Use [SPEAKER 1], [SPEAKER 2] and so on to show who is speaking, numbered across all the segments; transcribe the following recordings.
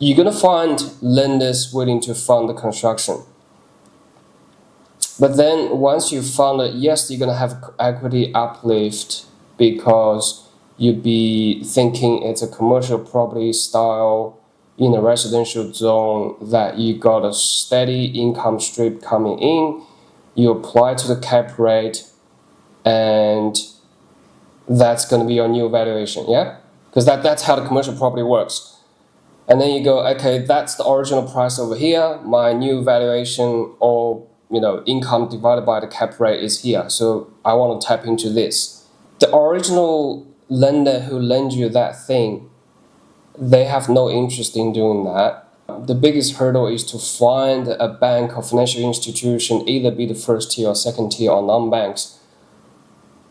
[SPEAKER 1] you're going to find lenders willing to fund the construction. But then once you fund it, yes, you're going to have equity uplift because you'd be thinking it's a commercial property style in a residential zone that you got a steady income stream coming in. You apply to the cap rate, and that's going to be your new valuation, yeah? Because that's how the commercial property works. And then you go, okay, that's the original price over here. My new valuation or income divided by the cap rate is here. So I want to tap into this. The original lender who lends you that thing, they have no interest in doing that. The biggest hurdle is to find a bank or financial institution, either be the first tier or second tier or non-banks,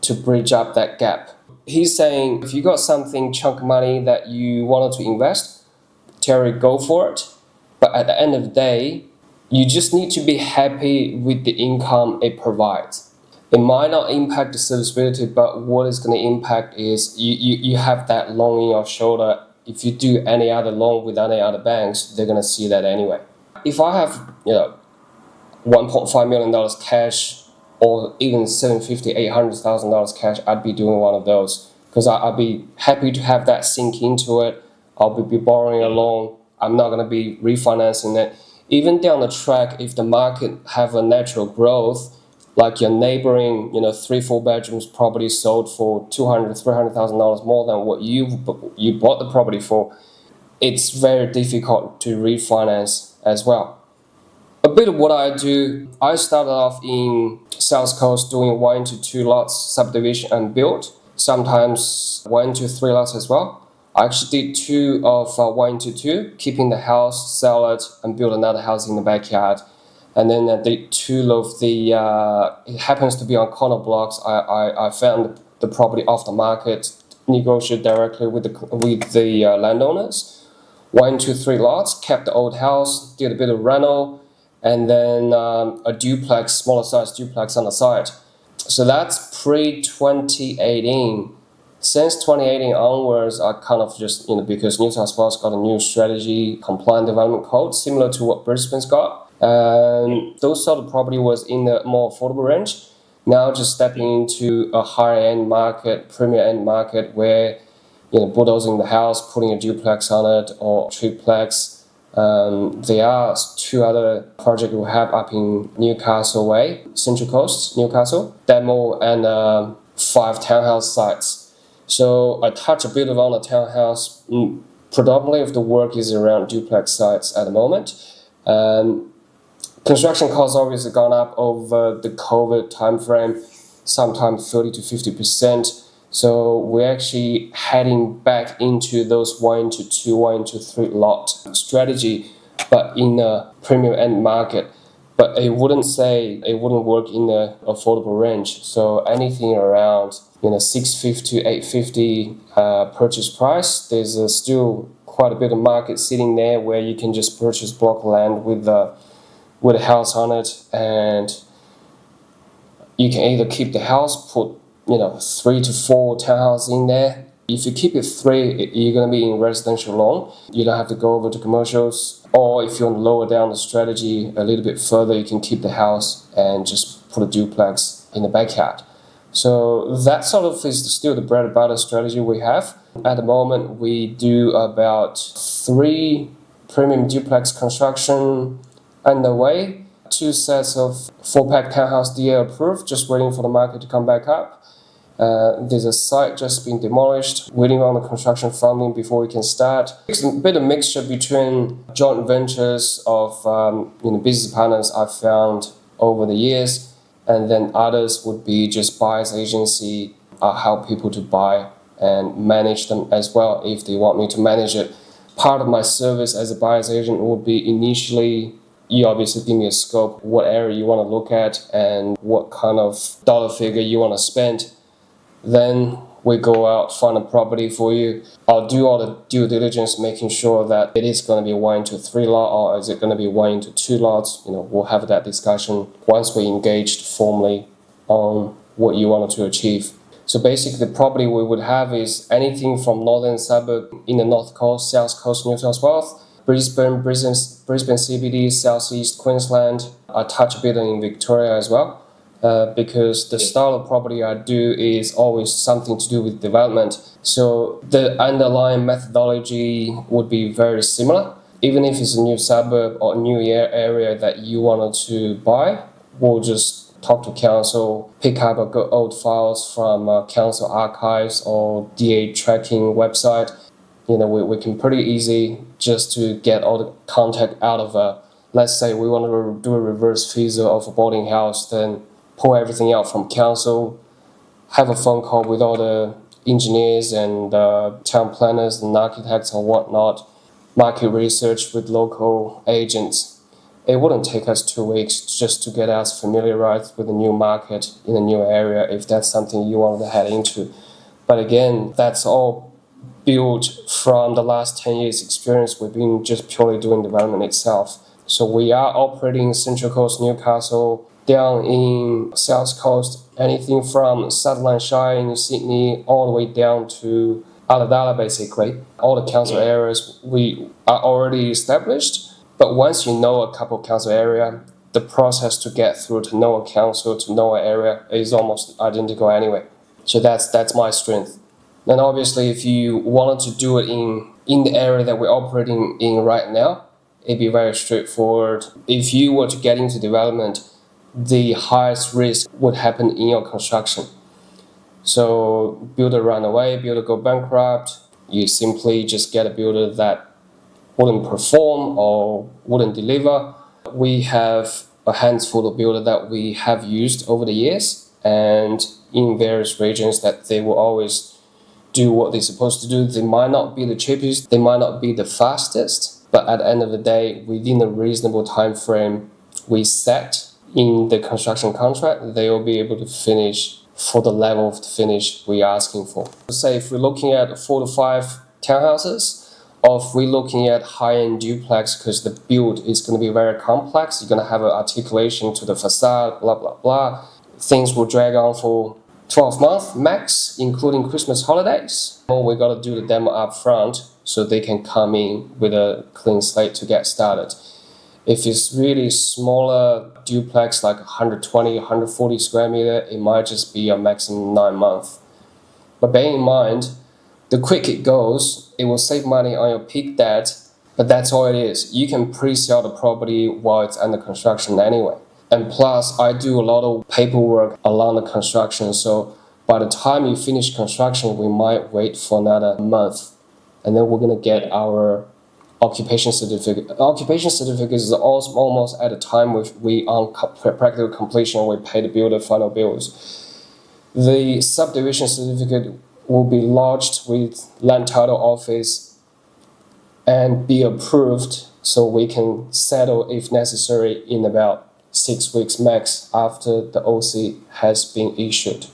[SPEAKER 1] to bridge up that gap. He's saying if you got something chunk money that you wanted to invest, Terry, go for it. But at the end of the day, you just need to be happy with the income it provides. It might not impact the serviceability, but what it's going to impact is you have that loan in your shoulder. If you do any other loan with any other banks, they're going to see that anyway. If I have $1.5 million cash, or even $750,000, $800,000 cash, I'd be doing one of those because I'd be happy to have that sink into it. I'll be borrowing a loan. I'm not going to be refinancing it. Even down the track, if the market have a natural growth, like your neighboring, 3-4 bedrooms property sold for $200,000, $300,000 more than what you bought the property for, it's very difficult to refinance as well. A bit of what I do, I started off in South Coast doing 1 to 2 lots subdivision and build, sometimes 1 to 3 lots as well. I actually did 2 of 1 to 2, keeping the house, sell it, and build another house in the backyard. And then I did 2 of the, it happens to be on corner blocks. I found the property off the market, negotiated directly with the landowners. 1 to 3 lots, kept the old house, did a bit of rental, and then a duplex, smaller size duplex on the side. So that's pre-2018. Since 2018 onwards, I kind of just, because New South Wales got a new strategy, compliant development code, similar to what Brisbane's got. And those sort of property was in the more affordable range. Now just stepping into a higher end market, premier end market where, bulldozing the house, putting a duplex on it or triplex. There are 2 other projects we have up in Newcastle Way, Central Coast, Newcastle, demo and 5 townhouse sites. So I touch a bit on the townhouse. Predominantly of the work is around duplex sites at the moment. Construction costs obviously gone up over the COVID timeframe, sometimes 30 to 50%. So we're actually heading back into those 1 to 2, 1 to 3 lot strategy, but in a premium end market. But it wouldn't work in the affordable range. So anything around $650 to $850 purchase price, there's still quite a bit of market sitting there where you can just purchase block land with a house on it, and you can either keep the house, put 3 to 4 townhouses in there. If you keep it 3, you're going to be in residential loan. You don't have to go over to commercials. Or if you want to lower down the strategy a little bit further, you can keep the house and just put a duplex in the backyard. So that sort of is still the bread and butter strategy we have. At the moment, we do about 3 premium duplex construction underway, 2 sets of 4-pack townhouse DA approved, just waiting for the market to come back up. There's a site just been demolished, waiting on the construction funding before we can start. It's a bit of mixture between joint ventures of business partners I've found over the years, and then others would be just buyer's agency. I help people to buy and manage them as well if they want me to manage it. Part of my service as a buyer's agent would be initially, you obviously give me a scope, what area you want to look at and what kind of dollar figure you want to spend. Then we go out, find a property for you. I'll do all the due diligence, making sure that it is going to be 1 to 3 lot, or is it going to be 1 to 2 lots. We'll have that discussion once we engaged formally on what you wanted to achieve. So basically the property we would have is anything from northern suburb in the north coast, south coast, New South Wales, Brisbane CBD, Southeast Queensland. I touch a bit in Victoria as well, because the style of property I do is always something to do with development. So the underlying methodology would be very similar. Even if it's a new suburb or new area that you wanted to buy, we'll just talk to council, pick up old files from council archives or DA tracking website. We can pretty easy just to get all the contact out of let's say we want to do a reverse visa of a boarding house, then pull everything out from council, have a phone call with all the engineers and town planners and architects and whatnot, market research with local agents. It wouldn't take us 2 weeks just to get us familiarized with the new market in a new area if that's something you want to head into. But again, that's all built from the last 10 years experience. We've been just purely doing development itself. So we are operating Central Coast, Newcastle, down in South Coast, anything from Sutherland Shire in Sydney all the way down to Ulladulla basically. All the council areas we are already established, but once you know a couple council area, the process to get through to know a council, to know an area is almost identical anyway. So that's my strength. And obviously if you wanted to do it in the area that we're operating in right now, it'd be very straightforward. If you were to get into development, the highest risk would happen in your construction. So builder run away, builder go bankrupt, you simply just get a builder that wouldn't perform or wouldn't deliver. We have a handful of builders that we have used over the years and in various regions that they will always do what they're supposed to do. They might not be the cheapest, they might not be the fastest, but at the end of the day, within a reasonable time frame we set in the construction contract, they will be able to finish for the level of finish we're asking for. Say if we're looking at 4 to 5 townhouses, or if we're looking at high-end duplex, because the build is going to be very complex, you're going to have an articulation to the facade, blah, blah, blah. Things will drag on for 12 months max, including Christmas holidays. Or we got to do the demo up front so they can come in with a clean slate to get started. If it's really smaller duplex, like 120, 140 square meter, it might just be a maximum 9 months. But bear in mind, the quicker it goes, it will save money on your peak debt, but that's all it is. You can pre-sell the property while it's under construction anyway. And plus, I do a lot of paperwork along the construction, so by the time you finish construction, we might wait for another month, and then we're going to get our occupation certificate. Occupation certificate is almost at a time we on practical completion, we pay the builder final bills. The subdivision certificate will be lodged with land title office and be approved so we can settle if necessary in about 6 weeks max after the OC has been issued.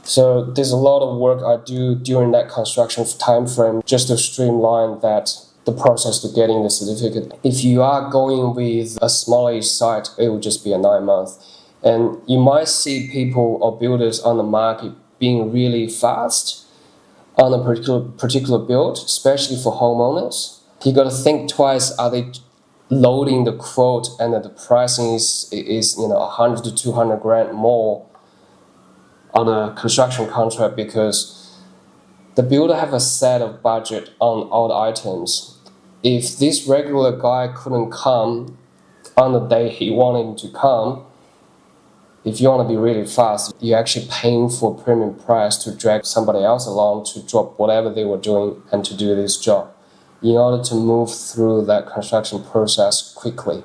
[SPEAKER 1] So there's a lot of work I do during that construction time frame just to streamline the process to getting the certificate. If you are going with a smaller site, it will just be a 9 month. And you might see people or builders on the market being really fast on a particular build, especially for homeowners. You got to think twice, are they loading the quote and the pricing is 100 to 200 grand more on a construction contract because the builder have a set of budget on all the items. If this regular guy couldn't come on the day he wanted to come, if you want to be really fast, you're actually paying for a premium price to drag somebody else along to drop whatever they were doing and to do this job in order to move through that construction process quickly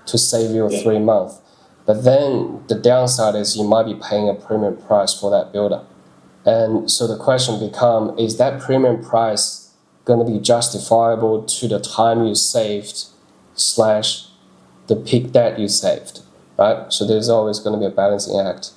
[SPEAKER 1] to save you 3 months. But then the downside is you might be paying a premium price for that builder. And so the question becomes, is that premium price going to be justifiable to the time you saved / the peak debt you saved, right? So there's always going to be a balancing act.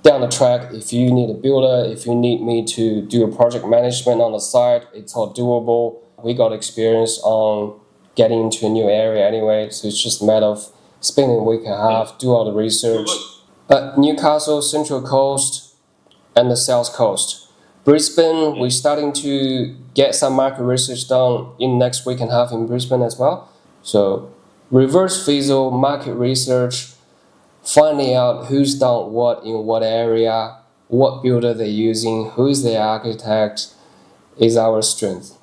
[SPEAKER 1] Down the track, if you need a builder, if you need me to do a project management on the site, it's all doable. We got experience on getting into a new area anyway, so it's just a matter of spending a week and a half, do all the research. But Newcastle, Central Coast, and the South Coast, Brisbane, we're starting to get some market research done in next week and a half in Brisbane as well. So reverse visual market research, finding out who's done what in what area, what builder they're using, who's the architect, is our strength.